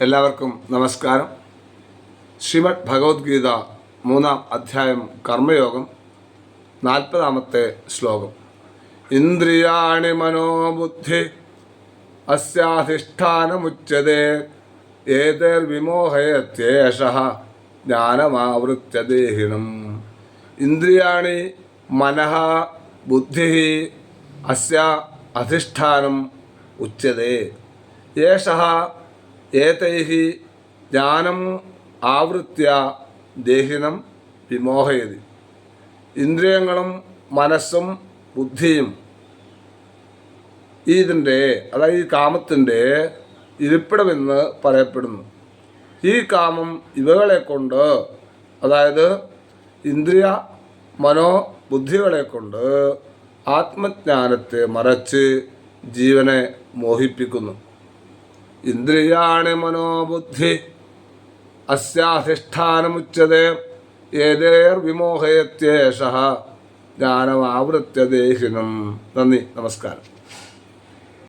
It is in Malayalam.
എല്ലാവർക്കും നമസ്കാരം. ശ്രീമദ് ഭഗവത്ഗീത 3-ാം അധ്യായം കർമ്മയോഗം 40-ാമത്തെ ശ്ലോകം. ഇന്ദ്രിയാണി മനോബുദ്ധി അസ്യാധിഷ്ഠാനമുച്യതേ ഏതൈർവിമോഹയത്യേഷഃ ജ്ഞാനമാവൃത്യ ദേഹിനം. ഇന്ദ്രിയാണി മനഃ ബുദ്ധി അസ്യ അധിഷ്ഠാനം ഉച്യതേ യേഷഃ ഏതൈഃ ജ്ഞാനം ആവൃത്യ ദേഹിനം വിമോഹയതി. ഇന്ദ്രിയങ്ങളും മനസ്സും ബുദ്ധിയും ഇതിൻ്റെ അതായത് ഈ കാമത്തിൻ്റെ ഇരിപ്പിടമെന്ന് പറയപ്പെടുന്നു. ഈ കാമം ഇവകളെ കൊണ്ട്, അതായത് ഇന്ദ്രിയ മനോബുദ്ധികളെ കൊണ്ട് ആത്മജ്ഞാനത്തെ മറച്ച് ജീവനെ മോഹിപ്പിക്കുന്നു. ഇന്ദ്രിയാണി മനോബുദ്ധി അസ്യാധിഷ്ഠാനമുച്യതേ ഏതൈർവിമോഹയത്യേഷഃ ജ്ഞാനമാവൃത്യ ദേഹിനം. നന്ദി, നമസ്കാരം.